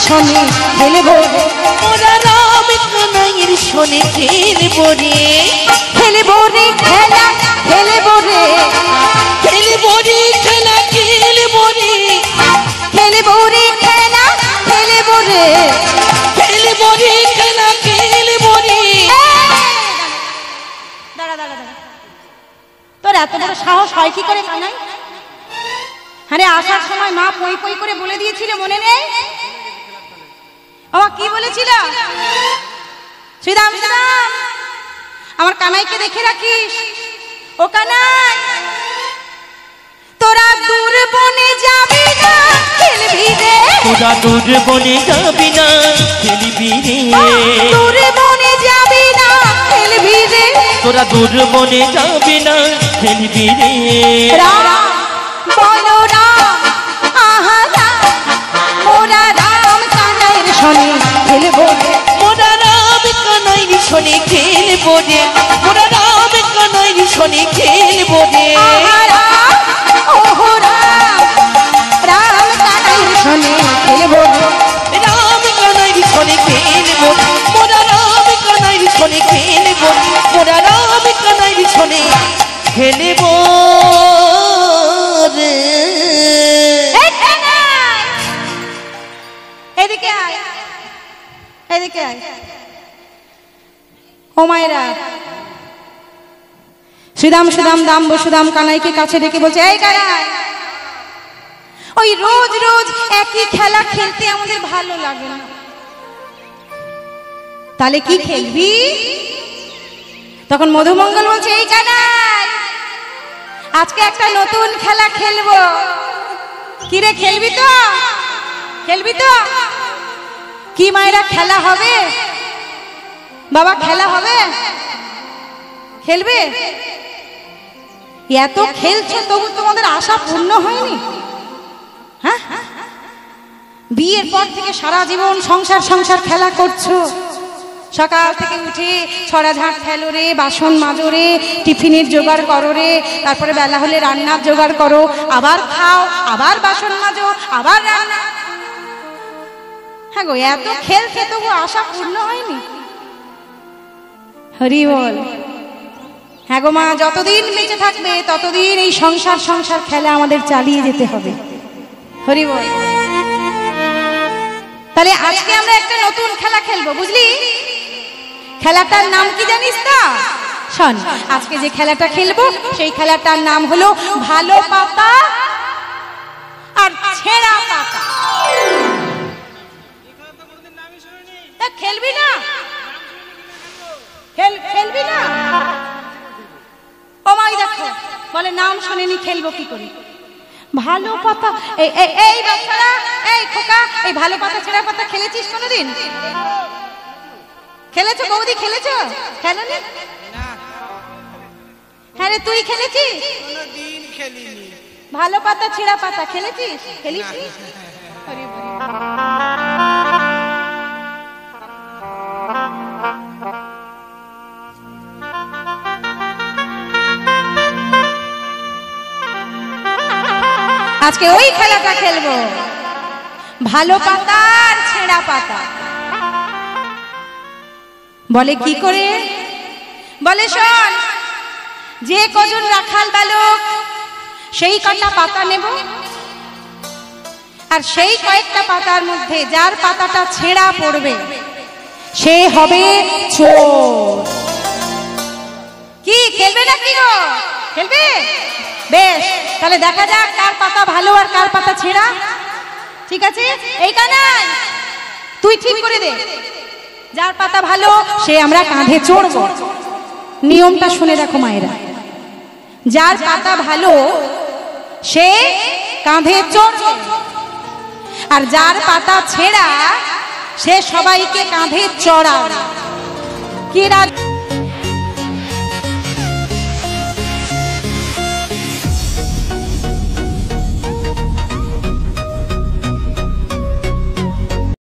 শোনে খেলবো মোরা রাম কানাইয়ের শোনে খেলবো রে খেলবো রে খেলা খেলবো রে খেলবো রে খেলা খেলবো রে খেলবো রে খেলা খেলবো রে খেলবো রে খেলা খেলবো রে। দাঁড়া দাঁড়া দাঁড়া, তোর এত বড় সাহস হয় কি করে কানাই? আরে আসার সময় মা পই পই করে বলে দিয়েছিল, মনে নেই? বাবা কি বলেছিল? শ্রীরাম শ্রীরাম আমার কানাইকে দেখে রাখিস। ও কানাই, তোরা দূর বনে যাবি না খেলবি রে তোরা দূর বনে যাবি না খেলবি রে দূর বনে যাবি না খেলবি রে তোরা দূর বনে যাবি না খেলবি রে। রাম বলো রাম আহা রাম মোরা রাম কানাইয়ের শোনে খেলবো মোরা রাম কানাইয়ের শোনে খেলবো রে মোরা রাম কানাইয়ের শোনে খেলবো রে। ওহো রাম রাম কানাইয়ের শোনে খেলবো রাম কানাইয়ের শোনে খেলবো মোরা রাম কানাইয়ের শোনে খেলবো মোরা রাম কানাইয়ের শোনে খেলবো রে। এদিকে আয় এদিকে আয়। ও মায়েরা, শ্রীরাম সুদাম দাম বসুদাম কানাইকে কাছে ডেকে বলছে, এই কানাই, ওই রোজ রোজ একই খেলা খেলতে আমাদের ভালো লাগে না, তাহলে কি খেলবি? তখন মধুমঙ্গল বলছে, এই কানাই আজকে একটা নতুন খেলা খেলবো। কি রে, খেলবি তো? খেলবি তো? কি মায়েরা খেলা হবে? বাবা খেলা হবে? খেলবে? এত খেলছো তবু তোমাদের আশা পূর্ণ হয়নি? হ্যাঁ, বিয়ের পর থেকে সারা জীবন সংসার সংসার খেলা করছো। সকাল থেকে উঠে ছড়াঝাঁট ফেলো রে, বাসন মাজো রে, টিফিনের জোগাড় করো রে, তারপরে বেলা হলে রান্নার জোগাড় করো, আবার খাও, আবার বাসন মাজো, আবার রান্না। হ্যাঁ গো, এত খেলছে তবু আশা পূর্ণ হয়নি। হরি বল। হ্যাঁ গো মা, যতদিন বেঁচে থাকবে ততদিন এই সংসার সংসার খেলা আমাদের চালিয়ে যেতে হবে। হরি বল। তাহলে আজকে আমরা একটা নতুন খেলা খেলবো, বুঝলি? খেলাটার নাম কি জানিস না? শোন, আজকে যে খেলাটা খেলবো সেই খেলাটার নাম হলো ভালো পাতা আর ছেঁড়া পাতা। খেলবি না? খেলবি না? ও মাই দেখো, বলে নাম শুনেনি, খেলবো কি করি? ভালো পাতা। এই বাচ্চারা, এই খোকা, এই ভালো পাতা ছেঁড়া পাতা খেলেছিস কোনোদিন? খেলেছো বৌদি? খেলেছো? খেলোনি? হ্যাঁ রে, তুই খেলেছিস? কোনোদিন খেলিনি। ভালো পাতা ছেঁড়া পাতা খেলেছিস? খেলিছিস? আজকে ওই খেলাটা খেলবো, ভালো পাতা আর ছেঁড়া পাতা। বলে কি করে? বলে শোন, যে কজন রাখাল বালক সেই কটা পাতা নেব, আর সেই কয়েকটা পাতার মধ্যে যার পাতাটা ছেঁড়া পড়বে সে হবে চোর। কি খেলবে না কি গো? খেলবে? বেশ, তাহলে দেখা যাক কার পাতা ভালো আর কার পাতা ছেঁড়া। ঠিক আছে, এই কানাই তুই ঠিক করে দে, যার পাতা ভালো সে আমরা কাঁধে চড়বো। নিয়মটা শুনে দেখো মায়েরা, যার পাতা ভালো সে কাঁধে চড়বে, আর যার পাতা ছেঁড়া সে সবাইকে কাঁধে চড়াবে। কি রাজ